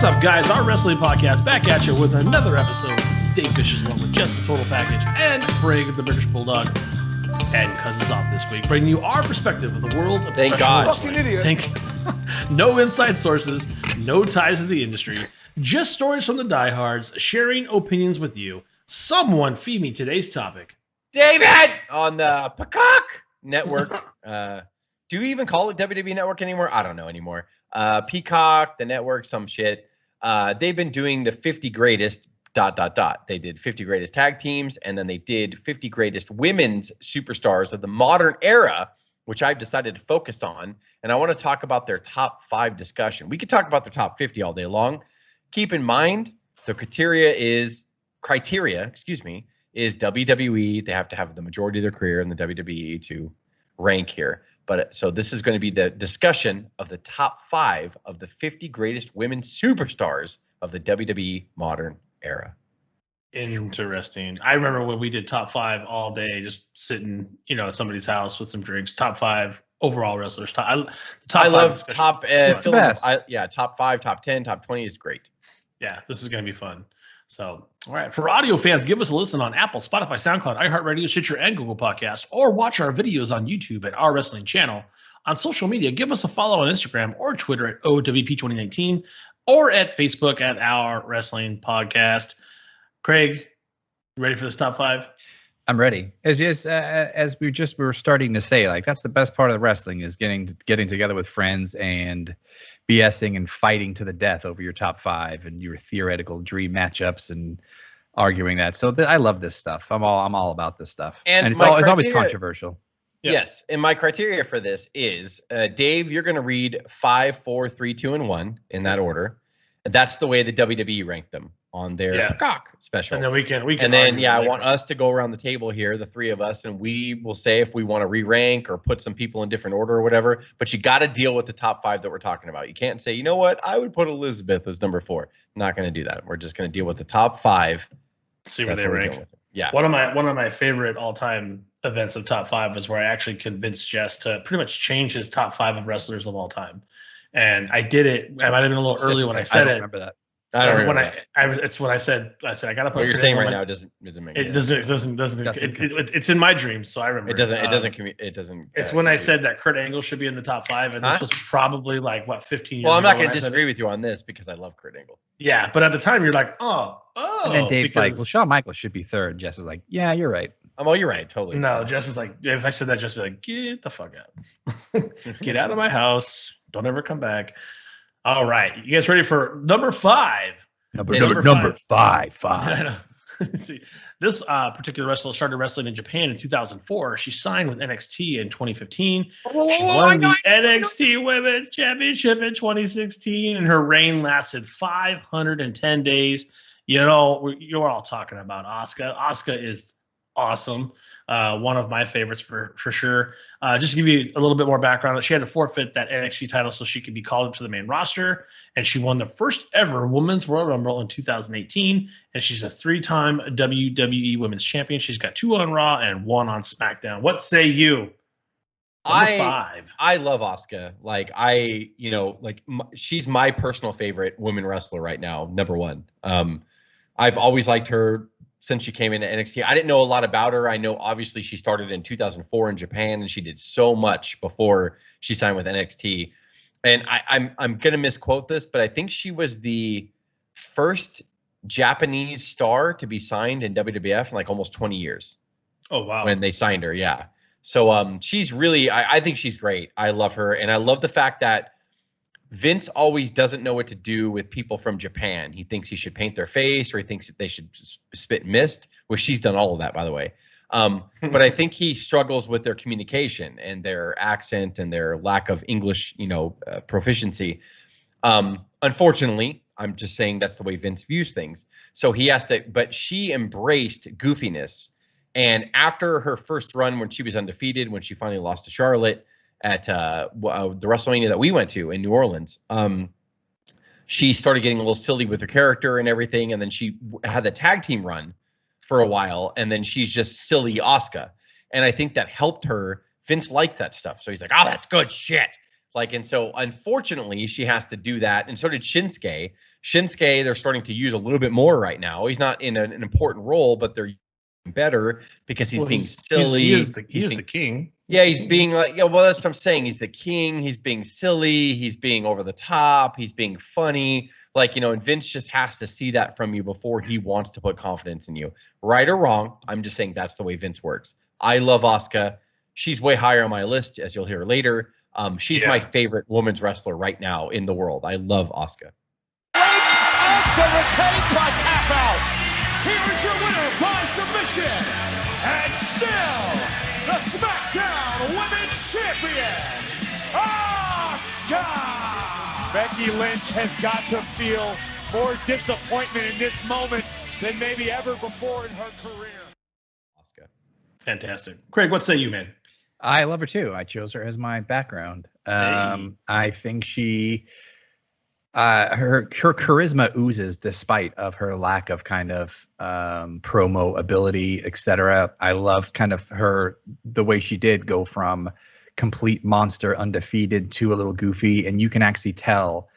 What's up, guys? Our wrestling podcast back at you with another episode. This is Dave Fisher's along with Jess, the Total Package, and Craig, the British Bulldog. And Cuz is off this week, bringing you our perspective of the world of Thank professional God. wrestling. Fucking idiot. No inside sources, no ties to the industry, just stories from the diehards, sharing opinions with you. Someone feed me today's topic. David on the Peacock Network. Do we even call it WWE Network anymore? I don't know anymore. Peacock, the network, some shit. They've been doing the 50 greatest ... They did 50 greatest tag teams, and then they did 50 greatest women's superstars of the modern era, which I've decided to focus on. And I want to talk about their top 5 discussion. We could talk about their top 50 all day long. Keep in mind, the criteria is WWE. They have to have the majority of their career in the WWE to rank here. But so this is going to be the discussion of the top 5 of the 50 greatest women superstars of the WWE modern era. Interesting. I remember when we did top 5 all day, just sitting, at somebody's house with some drinks. Top 5 overall wrestlers. I love top. It's the best. Top 5, top 10, top 20 is great. Yeah, this is going to be fun. So, all right. For audio fans, give us a listen on Apple, Spotify, SoundCloud, iHeartRadio, Stitcher, and Google Podcasts, or watch our videos on YouTube at Our Wrestling Channel. On social media, give us a follow on Instagram or Twitter at O.W.P 2019, or at Facebook at Our Wrestling Podcast. Craig, you ready for this top 5? I'm ready. As we were starting to say, like, that's the best part of the wrestling is getting together with friends and BSing and fighting to the death over your top 5 and your theoretical dream matchups and arguing that. So I love this stuff. I'm all about this stuff. And it's always controversial. Yeah. Yes, and my criteria for this is, Dave, you're going to read 5, 4, 3, 2, and 1 in that order. That's the way the WWE ranked them on their Peacock special. And then we can. And then I want us to go around the table here, the 3 of us, and we will say if we want to re-rank or put some people in different order or whatever. But you got to deal with the top 5 that we're talking about. You can't say, you know what, I would put Elizabeth as number 4. Not going to do that. We're just going to deal with the top 5. See where they rank. Yeah. One of my favorite all-time events of top 5 was where I actually convinced Jess to pretty much change his top 5 of wrestlers of all time. And I did it. I might have been a little early when I said it. Remember that. I don't remember. It's when I said I got to put. What you're saying right now doesn't make it doesn't. It's in my dreams, so I remember. It doesn't. It's when I said that Kurt Angle should be in the top 5, and this was probably like 15 years. Well, I'm not going to disagree with you on this because I love Kurt Angle. Yeah, but at the time you're like, oh. And then Dave's like, well, Shawn Michaels should be 3rd. Jess is like, yeah, you're right. Oh, you're right, totally. No, Jess is like, if I said that, Jess would be like, get the fuck out, get out of my house, don't ever come back. All right, you guys ready for number 5? Number five. See, this particular wrestler started wrestling in Japan in 2004. She signed with NXT in 2015. She won the NXT Women's Championship in 2016, and her reign lasted 510 days. You're all talking about Asuka. Asuka is awesome. One of my favorites for sure. Just to give you a little bit more background, she had to forfeit that NXT title so she could be called up to the main roster, and she won the first ever Women's Royal Rumble in 2018, and she's a 3-time WWE Women's Champion. She's got 2 on Raw and 1 on SmackDown. What say you? Number 5. I love Asuka. She's my personal favorite women wrestler right now, number 1. I've always liked her since she came into NXT. I didn't know a lot about her. I know obviously she started in 2004 in Japan, and she did so much before she signed with NXT. And I'm gonna misquote this, but I think she was the first Japanese star to be signed in WWF in like almost 20 years. Oh wow! When they signed her, yeah. So she's really, I think she's great. I love her, and I love the fact that Vince always doesn't know what to do with people from Japan. He thinks he should paint their face, or he thinks that they should spit mist, which she's done all of that, by the way. But I think he struggles with their communication and their accent and their lack of English, proficiency. Unfortunately, I'm just saying that's the way Vince views things. So he has to, but she embraced goofiness. And after her first run, when she was undefeated, when she finally lost to Charlotte at the WrestleMania that we went to in New Orleans, she started getting a little silly with her character and everything. And then she had the tag team run for a while, and then she's just silly Asuka. And I think that helped her. Vince likes that stuff. So he's like, oh, that's good shit. And so unfortunately she has to do that. And so did Shinsuke. Shinsuke, they're starting to use a little bit more right now. He's not in an important role, but they're better because he's being silly. He is the king. Yeah, he's being like, yeah, well, that's what I'm saying. He's the king. He's being silly. He's being over the top. He's being funny. Like, and Vince just has to see that from you before he wants to put confidence in you. Right or wrong, I'm just saying that's the way Vince works. I love Asuka. She's way higher on my list, as you'll hear later. She's my favorite women's wrestler right now in the world. I love Asuka. Asuka retains by tap out. Here is your winner by submission. And still, the SmackDown Women's Champion, Asuka! Becky Lynch has got to feel more disappointment in this moment than maybe ever before in her career. Asuka. Fantastic. Craig, what say you, man? I love her too. I chose her as my background. I think she, her charisma oozes despite of her lack of kind of promo ability, etc. I love kind of the way she did go from complete monster, undefeated, to a little goofy, and you can actually tell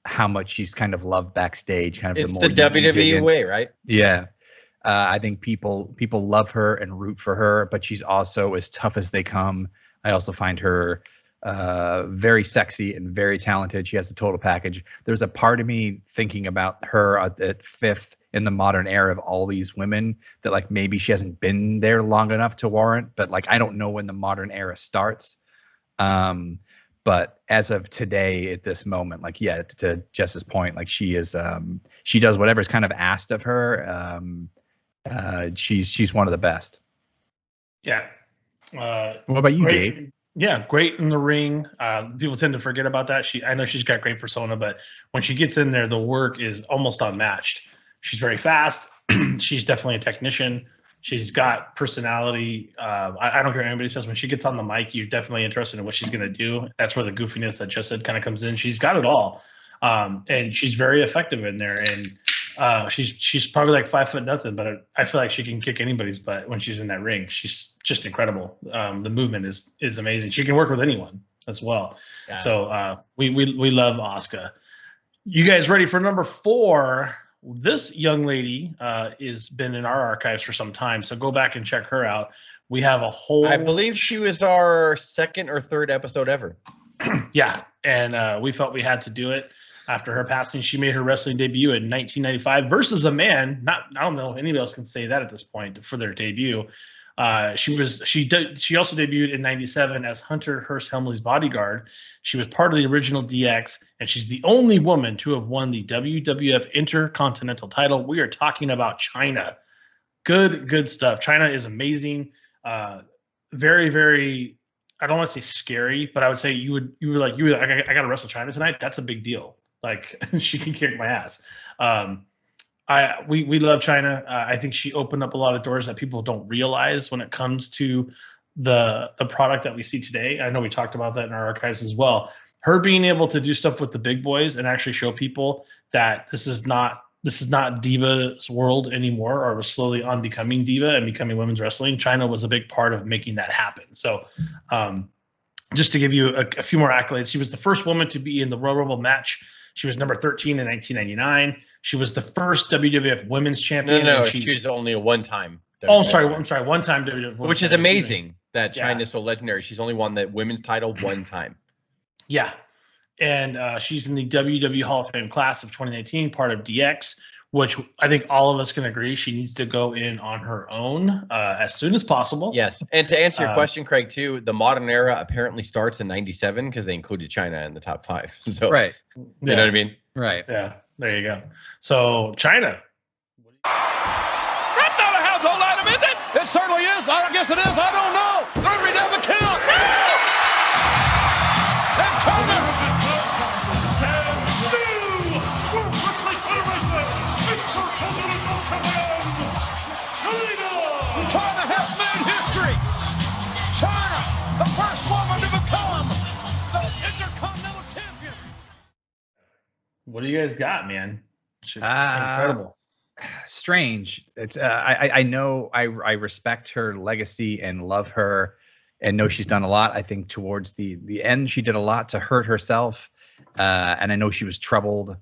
how much she's kind of loved backstage. Kind of it's the WWE way, right? Yeah. I think people love her and root for her, but she's also as tough as they come. I also find her very sexy and very talented. She has a total package. There's a part of me thinking about her at fifth in the modern era of all these women that like maybe she hasn't been there long enough to warrant, but like I don't know when the modern era starts. But as of today, at this moment, like, yeah, to Jess's point, like she is, she does whatever's kind of asked of her. She's one of the best. Yeah. What about you, Dave? Yeah, great in the ring. People tend to forget about that. I know she's got great persona, but when she gets in there, the work is almost unmatched. She's very fast. She's definitely a technician. She's got personality. I don't care what anybody says. When she gets on the mic, you're definitely interested in what she's going to do. That's where the goofiness that Jess said kind of comes in. She's got it all. And she's very effective in there. And she's probably like 5'0", but I feel like she can kick anybody's butt when she's in that ring. She's just incredible. The movement is amazing. She can work with anyone as well. Yeah. So we love Asuka. You guys ready for number 4? This young lady has been in our archives for some time, so go back and check her out. We have a whole. I believe she was our 2nd or 3rd episode ever. Yeah, and we felt we had to do it after her passing. She made her wrestling debut in 1995 versus a man. I don't know if anybody else can say that at this point for their debut. She also debuted in 97 as Hunter Hearst Helmsley's bodyguard. She was part of the original DX, and she's the only woman to have won the WWF Intercontinental title. We are talking about Chyna. Good stuff. Chyna is amazing. Very, very, I don't want to say scary, but I would say you were like, I got to wrestle Chyna tonight. That's a big deal. Like, she can kick my ass. We love Chyna. I think she opened up a lot of doors that people don't realize when it comes to the product that we see today. I know we talked about that in our archives as well. Her being able to do stuff with the big boys and actually show people that this is not Diva's world anymore, or was slowly on becoming Diva and becoming women's wrestling. Chyna was a big part of making that happen. So just to give you a few more accolades, she was the first woman to be in the Royal Rumble match. She was number 13 in 1999. She was the first WWF Women's Champion. No, she was only a one-time. I'm sorry, one-time WWF. Which is amazing that Chyna's so legendary. She's only won the women's title one time. Yeah, and she's in the WWE Hall of Fame class of 2019, part of DX, which I think all of us can agree she needs to go in on her own as soon as possible. Yes, and to answer your question, Craig, too, the modern era apparently starts in 97 because they included Chyna in the top 5. So, right. You know what I mean? Right. Yeah, there you go. So, Chyna. That's not a household item, is it? It certainly is. I guess it is. I don't know. Referee down the count. And Turner. Chyna has made history. Chyna, the first woman to become the Intercontinental Champion. What do you guys got, man? Incredible. Strange. It's I know I respect her legacy and love her and know she's done a lot. I think towards the end she did a lot to hurt herself, and I know she was troubled.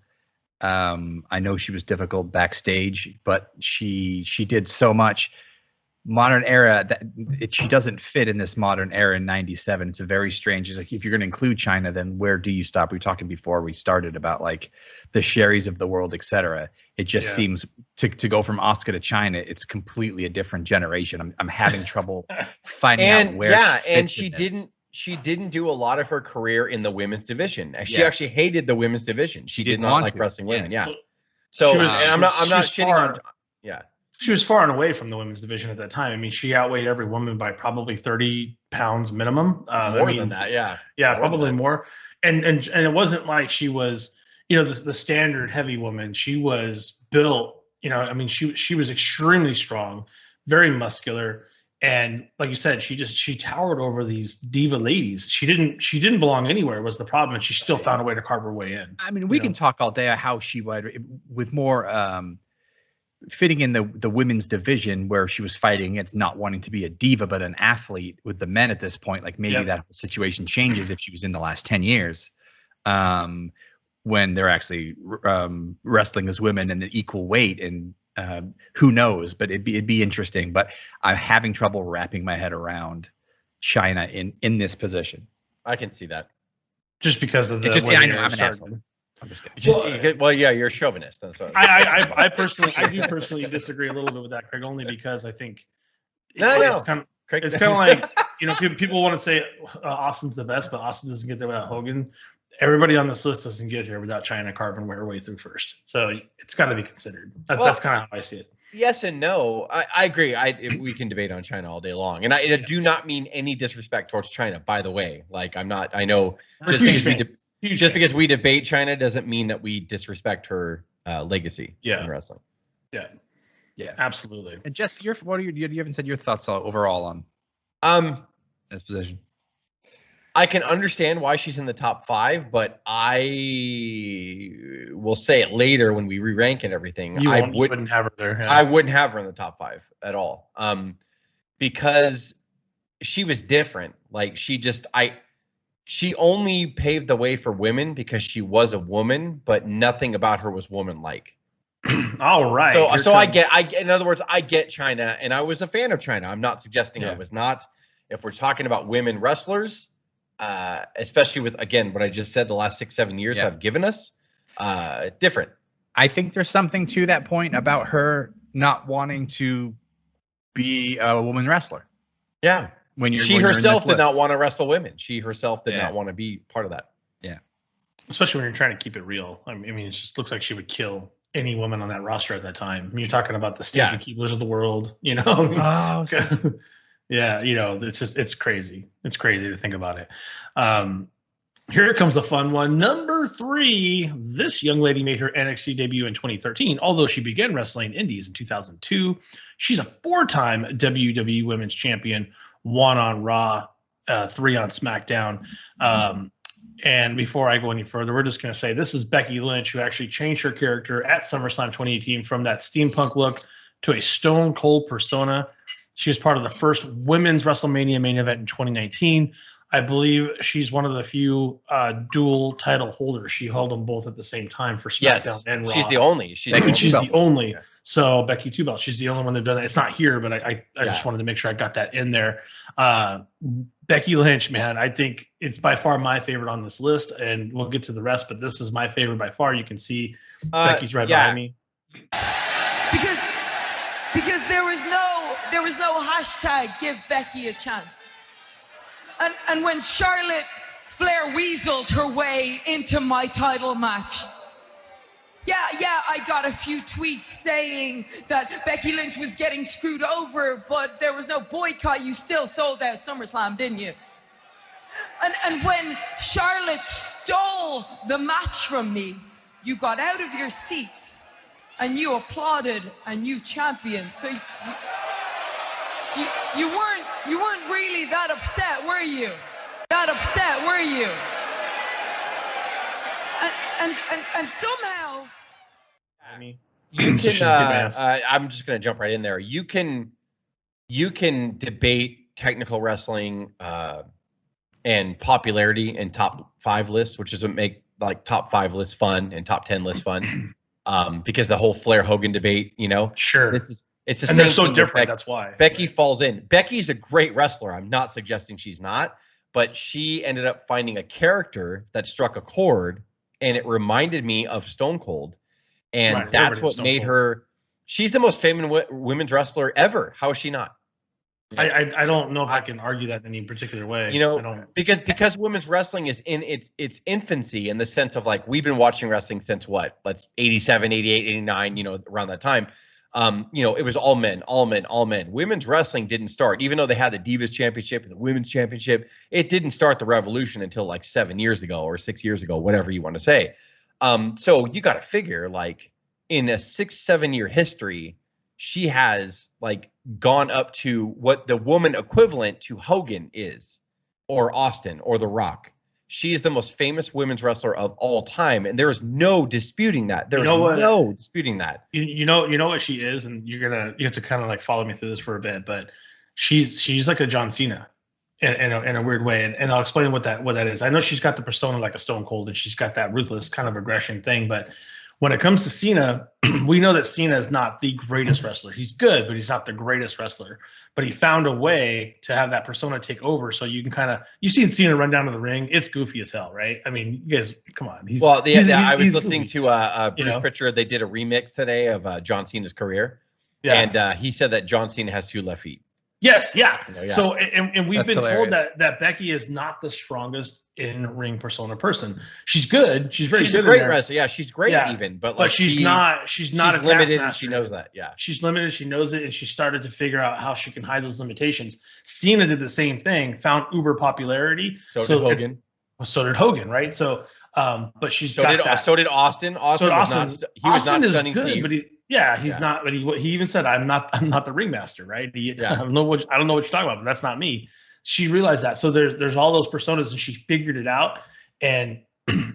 I know she was difficult backstage, but she did so much. Modern era that she doesn't fit in this modern era in '97. It's a very strange. It's like, if you're going to include China, then where do you stop? We were talking before we started about like the Sherrys of the world, etc. It just seems to go from Asuka to China. It's completely a different generation. I'm having trouble finding out where. Yeah, and she didn't do a lot of her career in the women's division. She actually hated the women's division. She did not like wrestling women. Yeah. So and I'm not shitting on. Yeah. She was far and away from the women's division at that time. I mean, she outweighed every woman by probably 30 pounds minimum. More than that, yeah. Yeah, probably more. And it wasn't like she was, the standard heavy woman. She was built, she was extremely strong, very muscular. And like you said, she towered over these diva ladies. She didn't belong anywhere was the problem, and she still found a way to carve her way in. I mean, we can talk all day how she would, with more fitting in the women's division where she was fighting against not wanting to be a diva but an athlete with the men at this point. Like maybe that whole situation changes if she was in the last 10 years when they're actually wrestling as women in an equal weight, and who knows, but it'd be interesting. But I'm having trouble wrapping my head around China in this position. I can see that. Just because of the I know I'm an asshole. I'm just kidding. Well, yeah, you're a chauvinist. I do personally disagree a little bit with that, Craig, only because I think it's kind of like, people want to say Austin's the best, but Austin doesn't get there without Hogan. Everybody on this list doesn't get here without China carving her way through first. So it's got to be considered. That's kind of how I see it. Yes and no. I agree. We can debate on China all day long, and I do not mean any disrespect towards China. By the way, like I'm not. I know just because we debate China doesn't mean that we disrespect her legacy in wrestling. Yeah, absolutely. And Jess, you haven't said your thoughts overall on this position. I can understand why she's in the top 5, but I will say it later when we re-rank and everything. I wouldn't have her there. Yeah. I wouldn't have her in the top 5 at all, because she was different. Like she only paved the way for women because she was a woman, but nothing about her was woman-like. All right. So in other words, I get China, and I was a fan of China. I'm not suggesting I was not. If we're talking about women wrestlers, especially with, again, what I just said, the last 6-7 years have given us, different. I think there's something to that point about her not wanting to be a woman wrestler. Yeah. She herself did not want to wrestle women. She herself did not want to be part of that. Yeah. Especially when you're trying to keep it real. I mean, it just looks like she would kill any woman on that roster at that time. I mean, you're talking about the Stacey Keeblers of the world, Oh, yeah, it's crazy. It's crazy to think about it. Here comes a fun one. Number 3, this young lady made her NXT debut in 2013, although she began wrestling indies in 2002. She's a 4-time WWE Women's Champion, 1 on Raw, 3 on SmackDown. And before I go any further, we're just going to say this is Becky Lynch, who actually changed her character at SummerSlam 2018 from that steampunk look to a stone cold persona. She was part of the first women's WrestleMania main event in 2019. I believe she's one of the few dual title holders. She held them both at the same time for SmackDown and Raw. She's the only. She's the only. Yeah. So Becky 2 belts. She's the only one that's done that. It's not here, but I just wanted to make sure I got that in there. Becky Lynch, man, I think it's by far my favorite on this list, and we'll get to the rest, but this is my favorite by far. You can see Becky's right behind me. Because there was no hashtag give Becky a chance. And when Charlotte Flair weaseled her way into my title match, I got a few tweets saying that Becky Lynch was getting screwed over, but there was no boycott. You still sold out SummerSlam, didn't you? And when Charlotte stole the match from me, you got out of your seats and you applauded and you championed. So you weren't really that upset, were you? And somehow, you can. I'm just going to jump right in there. You can debate technical wrestling and popularity in top 5 lists, which doesn't make like top 5 list fun and top 10 list fun. Because the whole Flair Hogan debate, Sure. it's the And same they're so thing with different. That's why. Becky falls in. Becky's a great wrestler. I'm not suggesting she's not, but she ended up finding a character that struck a chord, and it reminded me of Stone Cold. And Right, that's what made her. She's the most famous women's wrestler ever. How is she not? I don't know if I can argue that in any particular way. I don't. because women's wrestling is in its infancy, in the sense of like, we've been watching wrestling since what? Let's 87, 88, 89, around that time. It was all men. Women's wrestling didn't start, even though they had the Divas Championship and the Women's Championship. It didn't start the revolution until like 7 years ago or 6 years ago, whatever you want to say. So you got to figure, like, in a 6-7 year history, she has like gone up to what the woman equivalent to Hogan is, or Austin, or The Rock. She is the most famous women's wrestler of all time, and there is no disputing that. There's no disputing that. You know what she is, and you have to kind of like follow me through this for a bit, but she's like a John Cena in a weird way, and I'll explain what that is. I know she's got the persona like a Stone Cold, and she's got that ruthless kind of aggression thing, but when it comes to Cena, we know that Cena is not the greatest wrestler. He's good, but he's not the greatest wrestler. But he found a way to have that persona take over, so you can you've seen Cena run down to the ring. It's goofy as hell, right? I mean, you guys, come on. I was listening to Bruce Pritchard. They did a remix today of John Cena's career, and he said that John Cena has 2 left feet. Yes, yeah. So, and we've been hilarious. told that Becky is not the strongest in-ring persona person. She's good. She's very good. She's a great wrestler. Yeah, she's great even. But like, she's not. She's not limited, and she knows that. Yeah, she's limited. She knows it, and she started to figure out how she can hide those limitations. Cena did the same thing. Found uber popularity. So did Hogan. So did Hogan, right? So, but she's so got did that. So did Austin. Austin was not stunning good, Steve. but he's not. But he even said, "I'm not the ringmaster," right? I don't know what you're talking about, but that's not me. She realized that. So there's all those personas, and she figured it out. And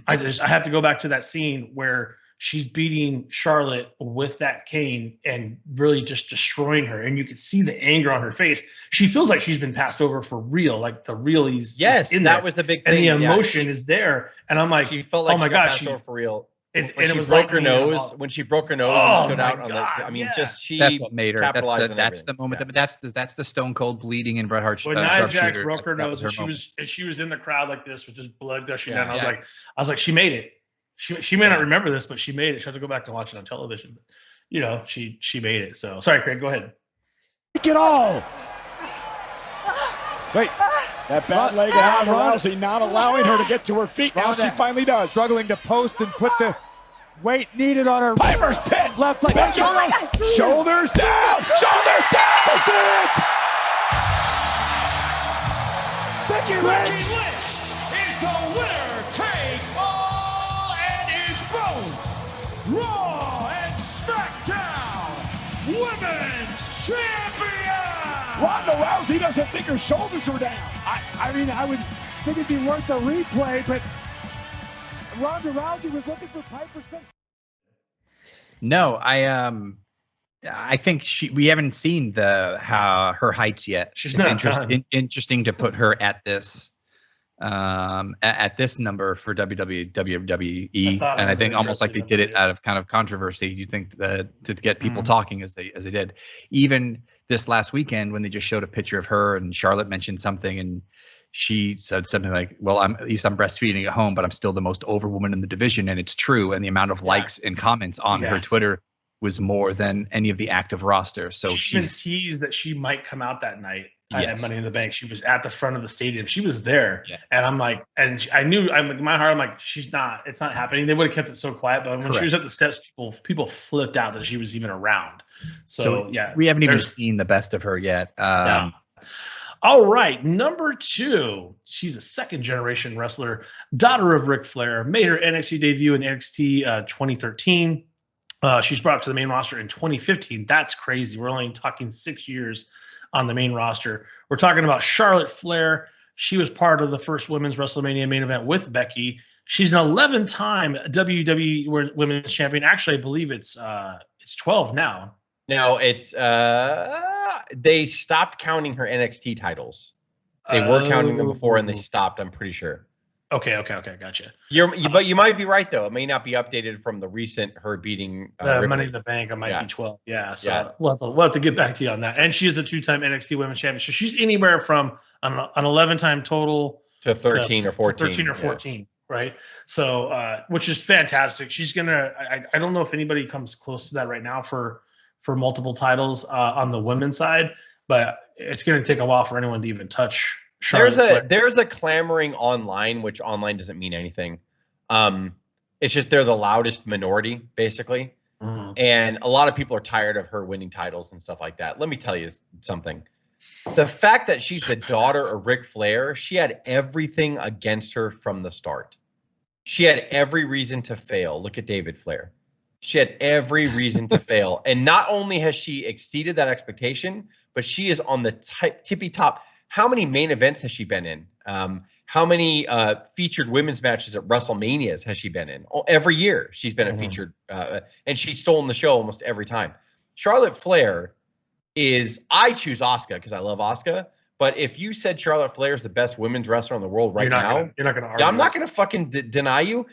I have to go back to that scene where she's beating Charlotte with that cane and really just destroying her. And you could see the anger on her face. She feels like she's been passed over for real, like the realies. Yes, in that there. was the big thing. And the emotion is there. And I'm like, she felt like oh my she got God, passed over for real. When she broke her nose, when she broke her nose and stood out on the, God, I mean, yeah. That's what made her. capitalized on That's the moment. Yeah. That's the Stone Cold bleeding and Bret Hart when Nia Jax sharpshooter. broke her That nose, was her and she was in the crowd like this with just blood gushing Yeah, down. I was like, she made it. She may not remember this, but she made it. She had to go back and watch it on television. But, she made it. So sorry, Craig. Go ahead. Take it all. Wait, that bad leg of Rousey not allowing her to get to her feet. Now she finally does. Struggling to post and put the weight needed on her. Piper's pit. Left leg. Shoulders down. Shoulders down. They did it. Becky Lynch is the winner. Take all and is both Raw and SmackDown Women's Champion. Ronda Rousey doesn't think her shoulders are down. I mean, I would think it'd be worth a replay, but Ronda Rousey was looking for Piper's pin. No, I think we haven't seen her heights yet. She's not interesting to put her at this number for WWE, and I think almost like they did it out of kind of controversy. You think that to get people talking as they did. Even this last weekend when they just showed a picture of her and Charlotte mentioned something and she said something like, well, at least I'm breastfeeding at home, but I'm still the most over woman in the division. And it's true. And the amount of likes and comments on her Twitter was more than any of the active roster. So she's teased that she might come out that night at Money in the Bank. She was at the front of the stadium. She was there. Yeah. And I'm like, and I knew, in my heart, I'm like, it's not happening. They would have kept it so quiet. But when she was at the steps, people flipped out that she was even around. So yeah. We haven't even seen the best of her yet. All right, number 2. She's a second-generation wrestler, daughter of Ric Flair, made her NXT debut in NXT 2013. She's brought up to the main roster in 2015. That's crazy. We're only talking 6 years on the main roster. We're talking about Charlotte Flair. She was part of the first women's WrestleMania main event with Becky. She's an 11-time WWE Women's Champion. Actually, I believe it's 12 now. No, it's they stopped counting her NXT titles. They were counting them before, and they stopped. I'm pretty sure. Okay, gotcha. But you might be right though. It may not be updated from the recent her beating Money in the Bank. It might be 12. Yeah, so Yeah. we'll have to get back to you on that. And she is a 2-time NXT Women's Champion, so she's anywhere from an 11-time total to 13 or 14. 13 or 14, right? So, which is fantastic. She's gonna. I don't know if anybody comes close to that right now for multiple titles on the women's side, but it's gonna take a while for anyone to even touch. There's a clamoring online, which online doesn't mean anything. It's just they're the loudest minority, basically. Mm-hmm. And a lot of people are tired of her winning titles and stuff like that. Let me tell you something. The fact that she's the daughter of Ric Flair, she had everything against her from the start. She had every reason to fail. Look at David Flair. She had every reason to fail. And not only has she exceeded that expectation, but she is on the tippy top. How many main events has she been in? How many featured women's matches at WrestleManias has she been in? Every year she's been a featured, and she's stolen the show almost every time. Charlotte Flair I choose Asuka because I love Asuka. But if you said Charlotte Flair is the best women's wrestler in the world right now, you're not going to argue. I'm not going to fucking deny you.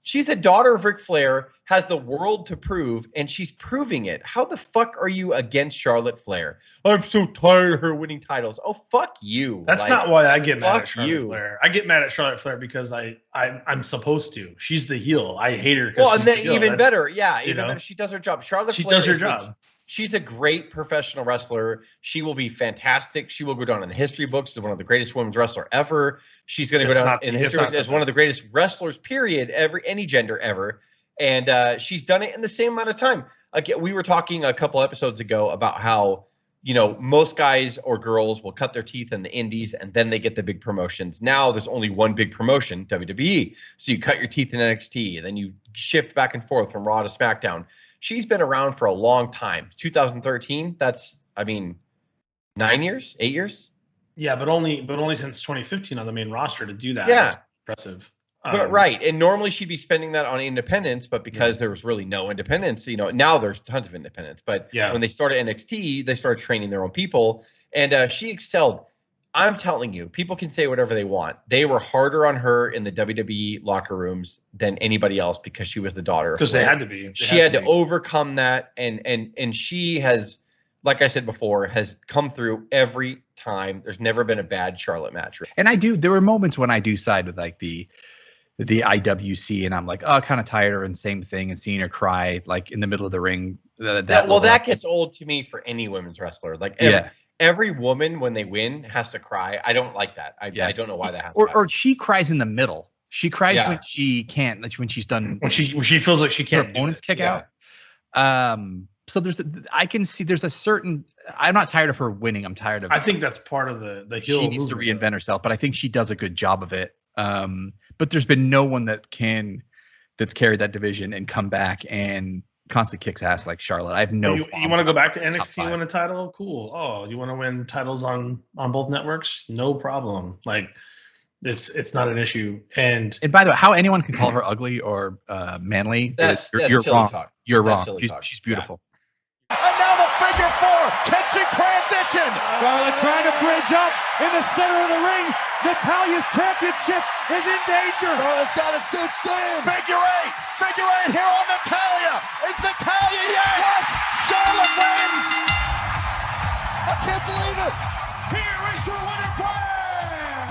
She's a daughter of Ric Flair, has the world to prove, and she's proving it. How the fuck are you against Charlotte Flair? I'm so tired of her winning titles. Oh, fuck you. That's not why I get mad at Charlotte you. Flair. I get mad at Charlotte Flair because I'm supposed to. She's the heel. I hate her. Well, and then even better. Yeah, even better. She does her job. Charlotte Flair does her job. She's a great professional wrestler. She will be fantastic. She will go down in the history books as one of the greatest women's wrestler ever. She's going to go down in the history books as one of the greatest wrestlers, period, any gender ever. And she's done it in the same amount of time. Again, we were talking a couple episodes ago about how, most guys or girls will cut their teeth in the indies and then they get the big promotions. Now there's only one big promotion, WWE. So you cut your teeth in NXT and then you shift back and forth from Raw to SmackDown. She's been around for a long time. 2013, that's, 9 years, 8 years? Yeah, but only since 2015 on the main roster to do that. Yeah. Is impressive. But right. And normally she'd be spending that on independents, but because there was really no independence, now there's tons of independents. But when they started NXT, they started training their own people. And she excelled. I'm telling you, people can say whatever they want. They were harder on her in the WWE locker rooms than anybody else because she was the daughter. Because they had to be. She had to overcome that, and she has, like I said before, has come through every time. There's never been a bad Charlotte match. And there were moments when I do side with like the IWC, and I'm like, oh, kind of tired of her and same thing, and seeing her cry like in the middle of the ring. That gets old to me for any women's wrestler. Like every woman when they win has to cry. I don't like that. I don't know why that has to happen. Or she cries in the middle. She cries when she can't, like when she's done. When she feels like she can't. Her opponents kick out. So I can see there's a certain. I'm not tired of her winning. I'm tired of. I think that's part of the heel. She needs to reinvent herself, but I think she does a good job of it. But there's been no one that's carried that division and come back and constantly kicks ass like Charlotte. I have no. You want to go back to NXT and win a title? Cool. Oh, you want to win titles on both networks? No problem. Like it's not an issue. And by the way, how anyone can call her ugly or manly? You're wrong. Talk. You're wrong. She's beautiful. And now the figure four. Can she transition? Charlotte trying to bridge up in the center of the ring. Natalia's championship is in danger. Charlotte's got it cinched in. Figure eight here on Natalia. Is Natalia? Yes. What? Charlotte wins. I can't believe it. Here is your winner, Brian.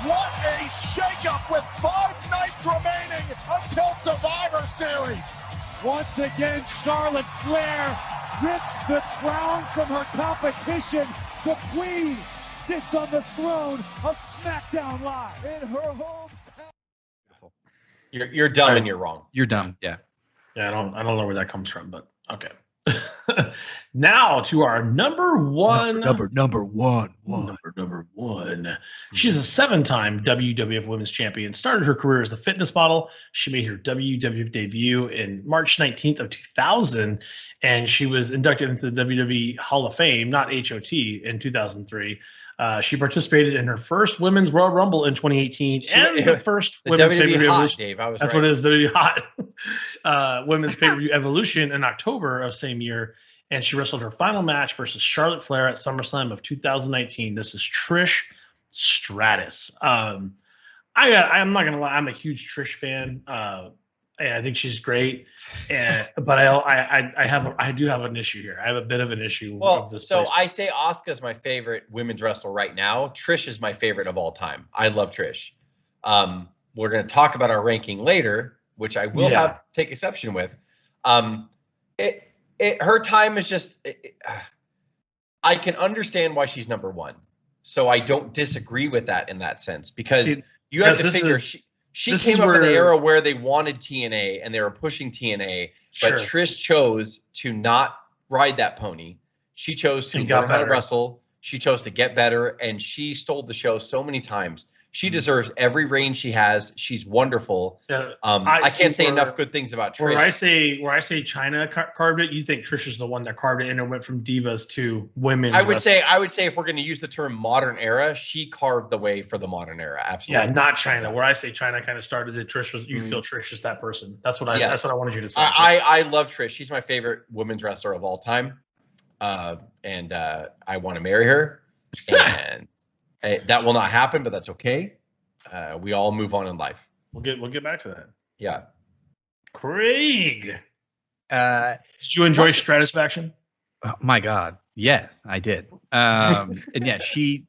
What a shakeup with 5 nights remaining until Survivor Series. Once again, Charlotte Flair rips the crown from her competition. The Queen sits on the throne of SmackDown Live In her hometown. You're dumb and you're wrong. You're dumb. Yeah. Yeah, I don't know where that comes from, but okay. Now to our number one. Number one. Number one. She's a 7-time WWF Women's Champion. Started her career as a fitness model. She made her WWF debut in March 19th of 2000, and she was inducted into the WWE Hall of Fame, not HOT, in 2003. She participated in her first Women's Royal Rumble in 2018 and the first Women's Pay-Per-View Evolution. Dave, that's right. What it is, WWE Hot. Women's Pay-Per-View Evolution in October of same year. And she wrestled her final match versus Charlotte Flair at SummerSlam of 2019. This is Trish Stratus. I'm not gonna lie. I'm a huge Trish fan. And I think she's great. But I do have an issue here. I have a bit of an issue of this. So I say Asuka's my favorite women's wrestler right now. Trish is my favorite of all time. I love Trish. We're going to talk about our ranking later, which I will take exception with. Her time is just. I can understand why she's number one. So I don't disagree with that in that sense, because you have to figure she came up in the era where they wanted TNA and they were pushing TNA, but Trish chose to not ride that pony. She chose to learn how to wrestle. She chose to get better, and she stole the show so many times. She deserves every reign she has. She's wonderful. Yeah, I can't say enough good things about Trish. Where I say China carved it, you think Trish is the one that carved it and it went from divas to women. I would say if we're going to use the term modern era, she carved the way for the modern era. Absolutely. Yeah, not China. Where I say China kind of started it, Trish was. You feel Trish is that person. That's what I wanted you to say. I love Trish. She's my favorite women's wrestler of all time, and I want to marry her. And that will not happen, but that's okay. We all move on in life. We'll get back to that. Yeah. Craig, did you enjoy Stratusfaction? Oh my God, yeah, I did. And yeah, she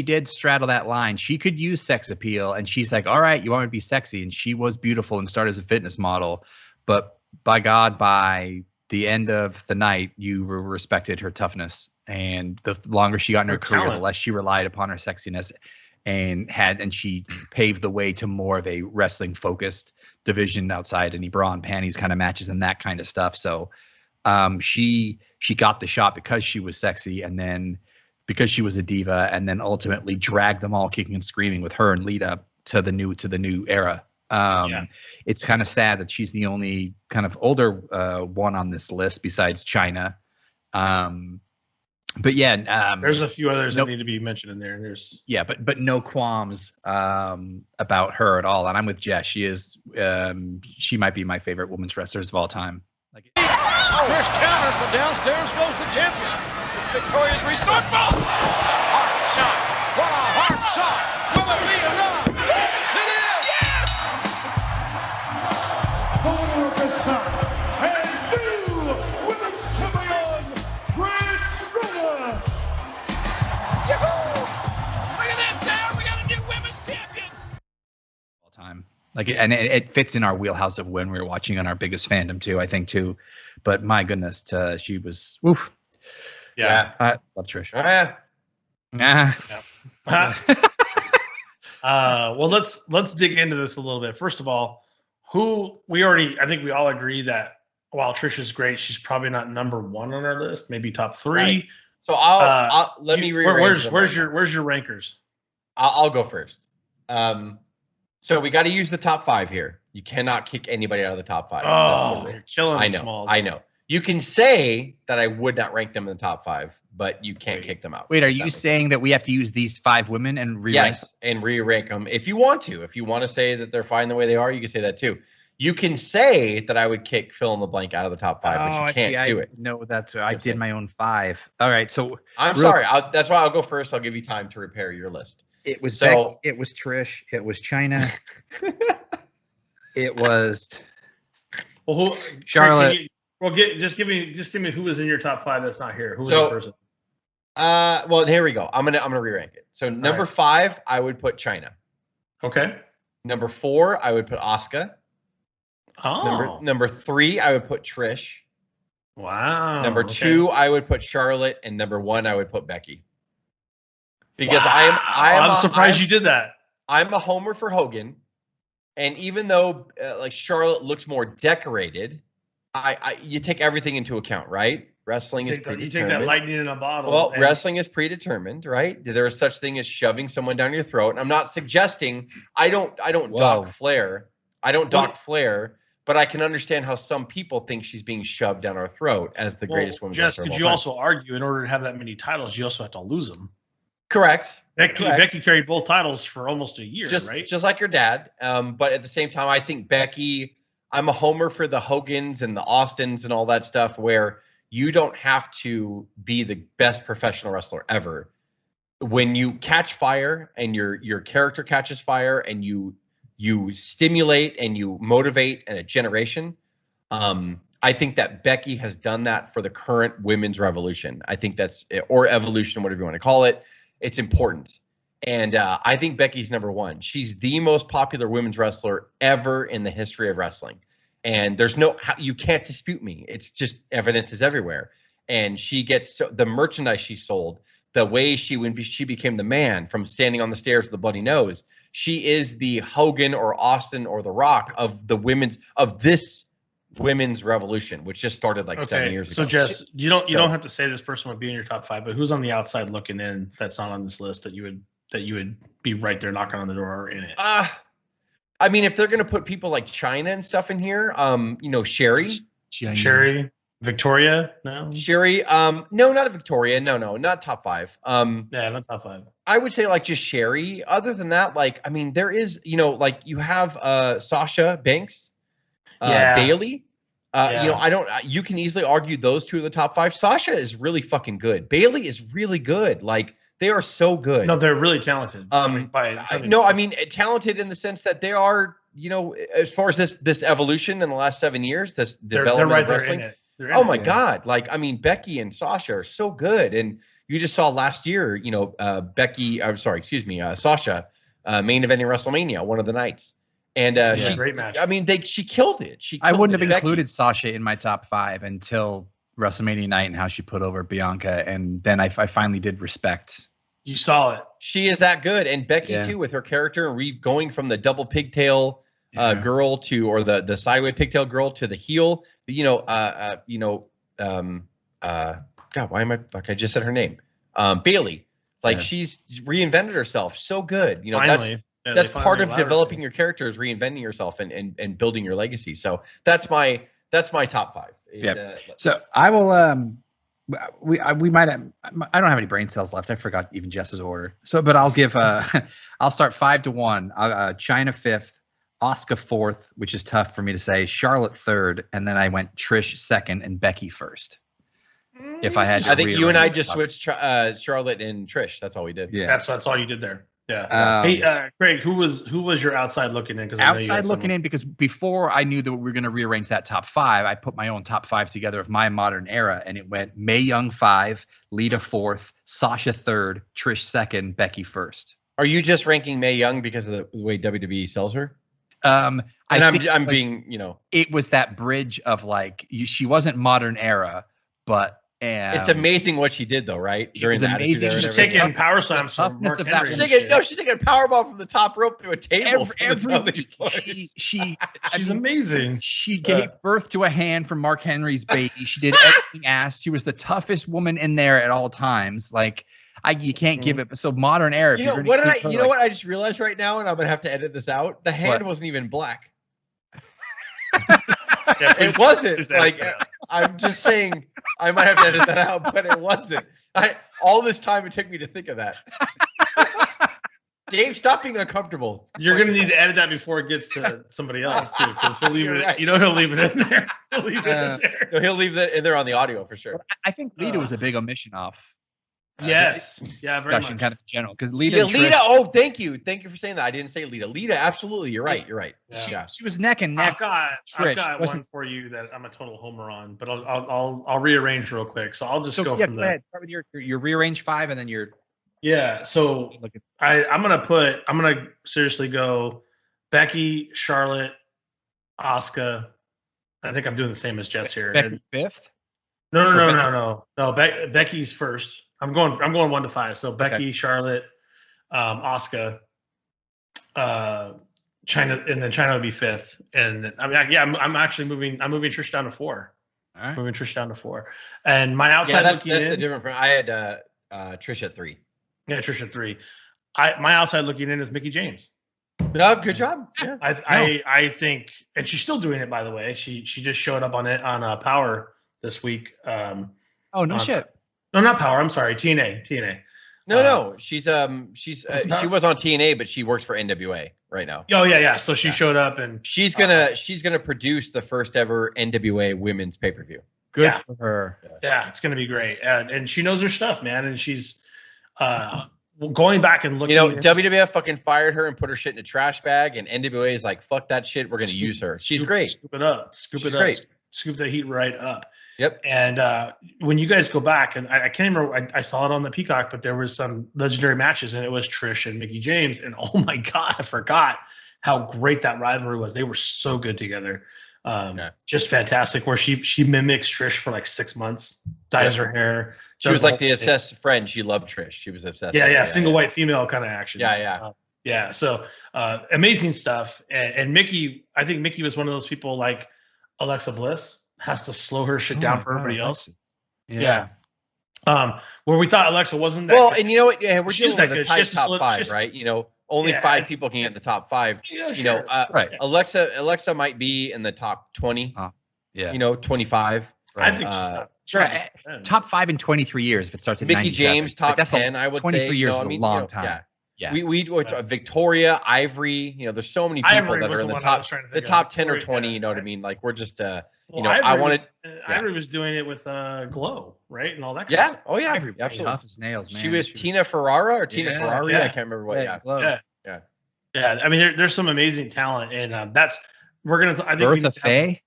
did straddle that line. She could use sex appeal, and she's like, "All right, you want me to be sexy?" And she was beautiful and started as a fitness model, but by God, by the end of the night, you respected her toughness. And the longer she got in her career, the less she relied upon her sexiness, and she paved the way to more of a wrestling focused division outside any bra and panties kind of matches and that kind of stuff. So she got the shot because she was sexy, and then because she was a diva, and then ultimately dragged them all kicking and screaming with her and Lita to the new era. It's kind of sad that she's the only kind of older one on this list besides China. But yeah, there's a few others that need to be mentioned in there. But no qualms about her at all. And I'm with Jess. She might be my favorite women's wrestlers of all time. Trish counters, but downstairs goes the champion. Victoria's resourceful. Hard shot. What a hard shot. Will it be enough? Yes, it is. Yes. The winner of this time and new women's champion, Trish. Look at that, Sarah. We got a new women's champion. All time. And it fits in our wheelhouse of when we were watching on our biggest fandom too, I think too. But my goodness, she was woof. Yeah. I love Trish. Well, let's dig into this a little bit. First of all, I think we all agree that while Trish is great, she's probably not number one on our list, maybe top three. Right. So I'll let me rearrange. Where's your rankers? I'll go first. So we got to use the top five here. You cannot kick anybody out of the top five. Oh, you're killing the Smalls. I know. You can say that I would not rank them in the top five, but you can't kick them out. Wait, are you saying that we have to use these 5 women and re-rank? Yes, and re-rank them if you want to. If you want to say that they're fine the way they are, you can say that too. You can say that I would kick fill in the blank out of the top 5, but you can't do it. No, I did my own 5. All right, so I'm sorry. That's why I'll go first. I'll give you time to repair your list. It was Becky, it was Trish, it was China, it was Charlotte. Just give me who was in your top 5 that's not here. Who was the person? Well, here we go. I'm gonna re-rank it. So number 5, I would put China. Okay. Number 4, I would put Asuka. Oh. Number 3, I would put Trish. Wow. Number 2, I would put Charlotte, and number 1, I would put Becky. Because I'm surprised you did that. I'm a homer for Hogan, and even though Charlotte looks more decorated, you take everything into account, right? Wrestling is predetermined. You take that lightning in a bottle. Well, wrestling is predetermined, right? There is such thing as shoving someone down your throat. And I'm not suggesting I don't dock Flair. I don't dock Flair, but I can understand how some people think she's being shoved down our throat as the greatest woman. Jess, could you also argue in order to have that many titles, you also have to lose them? Correct. Becky carried both titles for almost a year, right? Just like your dad. But at the same time, I think Becky, I'm a homer for the Hogans and the Austins and all that stuff where you don't have to be the best professional wrestler ever. when you catch fire and your character catches fire and you stimulate and you motivate a generation, I think that Becky has done that for the current women's revolution. I think that's, or evolution, whatever you want to call it. It's important. And I think Becky's number one. She's the most popular women's wrestler ever in the history of wrestling. And there's you can't dispute me. It's just evidence is everywhere. And she gets the merchandise she sold, the way when she became the man from standing on the stairs with a bloody nose. She is the Hogan or Austin or The Rock of this women's revolution, which just started like 7 years ago. So Jess, you don't have to say this person would be in your top 5, but who's on the outside looking in that's not on this list that you would be right there knocking on the door or in it? I mean, if they're gonna put people like China and stuff in here, Sherry, Victoria, no. Sherry, no, not a Victoria, no, not top 5. Yeah, not top 5. I would say like just Sherry. Other than that, like I mean, there is like you have Sasha Banks. Bailey, you can easily argue those two are the top 5. Sasha is really fucking good. Bailey is really good. Like they are so good. No, they're really talented. Talented in the sense that they are, as far as this evolution in the last 7 years, this development they're right of wrestling. There Oh my God. Like, I mean, Becky and Sasha are so good. And you just saw last year, Sasha main eventing WrestleMania, one of the nights. And great match. I mean, she killed it. I wouldn't have included Sasha in my top 5 until WrestleMania night and how she put over Bianca, and then I finally did respect. You saw it. She is that good, and Becky too, with her character and going from the double pigtail girl to, or the sideways pigtail girl to the heel. God, why am I? Fuck, I just said her name. Bailey. Like she's reinvented herself. So good. Finally. That's part of developing your character, is reinventing yourself and building your legacy. So that's my top 5. So I will. We might have. I don't have any brain cells left. I forgot even Jess's order. So, but I'll give. I'll start 5 to 1. China 5th, Asuka 4th, which is tough for me to say. Charlotte 3rd, and then I went Trish 2nd and Becky 1st. If I had, I think you and I just switched Charlotte and Trish. That's all we did. Yeah, that's all you did there. Yeah. Hey, Craig, who was your outside looking in? Because before I knew that we were going to rearrange that top 5, I put my own top 5 together of my modern era, and it went Mae Young 5, Lita 4th, Sasha 3rd, Trish 2nd, Becky 1st. Are you just ranking Mae Young because of the way WWE sells her? I'm being, it was that bridge of like she wasn't modern era, but. It's amazing what she did, though, right? During that, amazing. She's taking power slams from Mark Henry. She's taking a power bomb from the top rope through a table. She's amazing. She gave birth to a hand from Mark Henry's baby. She did everything asked. She was the toughest woman in there at all times. Like you can't give it. So modern era. What I just realized right now, and I'm gonna have to edit this out. The hand wasn't even black. It wasn't. Like I'm just saying. I might have to edit that out, but it wasn't. All this time it took me to think of that. Dave, stop being uncomfortable. You're gonna need to edit that before it gets to somebody else too, because he'll leave it. Right. He'll leave it in there. He'll leave it in there. No, he'll leave that in there on the audio for sure. I think Lita was a big omission off. Yes. Yeah, very much. Kind of general, because Lita. Oh, thank you for saying that. I didn't say Lita. Lita, absolutely. You're right. She was neck and neck. I've got one for you that I'm a total homer on, but I'll rearrange real quick. So I'll just go from there. Start with your rearrange 5, and then your. Yeah. So I'm gonna seriously go Becky, Charlotte, Asuka. I think I'm doing the same as Jess here. Becky 5th. No. Becky's first. I'm going 1 to 5. So Becky, Charlotte, Asuka, China, and then China would be 5th. And I'm actually moving. I'm moving Trish down to 4. All right. Moving Trish down to 4. And my outside that's the different. I had Trish at 3. Yeah, Trish at 3. My outside looking in is Mickie James. Good job. Yeah. I think, and she's still doing it, by the way. She just showed up on Power this week. Shit. No, not Power. I'm sorry, TNA. No. She was on TNA, but she works for NWA right now. Oh yeah. So she showed up, and she's gonna produce the first ever NWA women's pay-per-view. Good for her. Yeah, it's gonna be great, and she knows her stuff, man. And she's going back and looking, WWF fucking fired her and put her shit in a trash bag, and NWA is like, fuck that shit, we're gonna use her. She's great. Scoop it up. Scoop the heat right up. Yep. And when you guys go back, and I can't remember, I saw it on the Peacock, but there was some legendary matches, and it was Trish and Mickie James, and oh my god, I forgot how great that rivalry was. They were so good together. Just fantastic. Where she mimics Trish for like 6 months, dyes her hair. She was like the obsessed friend. She loved Trish. She was obsessed. Yeah, single white female kind of action. Yeah. So amazing stuff. And Mickie, I think Mickie was one of those people like Alexa Bliss has to slow her shit down for everybody else. Yeah. Where we thought Alexa wasn't that. Well, good. and you know what? Yeah, we're She was dealing that with a good. tight She's top five, just- right? Only 5 people can get in the top 5. Yeah, sure. Right. Alexa might be in the top 20. 25. I think she's top. Sure. Top 5 in 23 years if it starts at Mickie 97. James top Like, 10. I would 23 say. years is a long time. Yeah. We Victoria, Ivory. There's so many people Ivory that was are in the the one I top was trying to think the of. top 10 or Victoria, 20. You know what I mean? Like we're just Ivory was doing it with Glow, right, and all that. Kind of stuff. Oh yeah. Ivory Absolutely. tough as nails, man. She was Tina Ferrara or Tina Ferrari. I can't remember what. Yeah. I mean, there's some amazing talent, and that's we're gonna. I think Bertha Faye.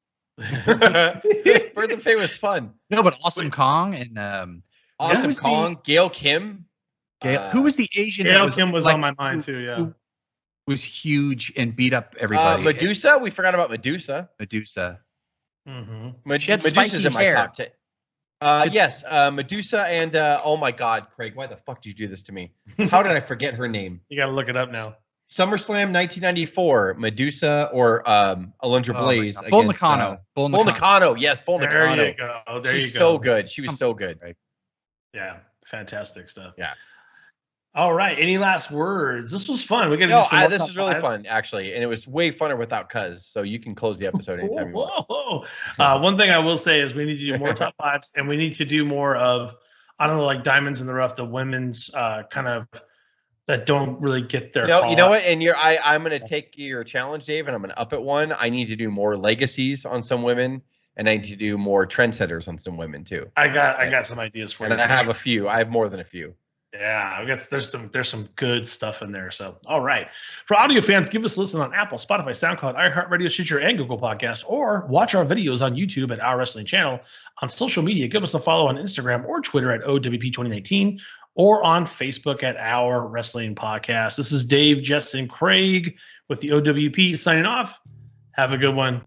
Bertha Faye was fun. No, but Awesome Kong and Awesome Kong, Gail Kim. Who was the Asian? Gail Kim was on my mind too. Yeah, who was huge and beat up everybody. Medusa. We forgot about Medusa. Mm-hmm. Medusa's in my top 10. Yes, Medusa and oh my God, Craig, why the fuck did you do this to me? How did I forget her name? You got to look it up now. SummerSlam 1994, Medusa or Alundra Blaze. Bull Nakano. Bull Nakano. Yes, Bull Nakano. There you go. She's so good. She was so good. Yeah, fantastic stuff. Yeah. All right. Any last words? This was fun. We got this was really fun actually, and it was way funner without Cuz. So you can close the episode anytime you want. One thing I will say is we need to do more top 5s, and we need to do more of like Diamonds in the Rough, the women's kind of that don't really get their. You know what? And I'm going to take your challenge, Dave, and I'm going to up it one. I need to do more legacies on some women, and I need to do more trendsetters on some women too. I got some ideas for you. And I have a few. I have more than a few. Yeah, there's some good stuff in there. So, all right. For audio fans, give us a listen on Apple, Spotify, SoundCloud, iHeartRadio, Stitcher, and Google Podcast, or watch our videos on YouTube at Our Wrestling Channel. On social media, give us a follow on Instagram or Twitter at O.W.P 2019, or on Facebook at Our Wrestling Podcast. This is Dave, Jess, and Craig with the O.W.P signing off. Have a good one.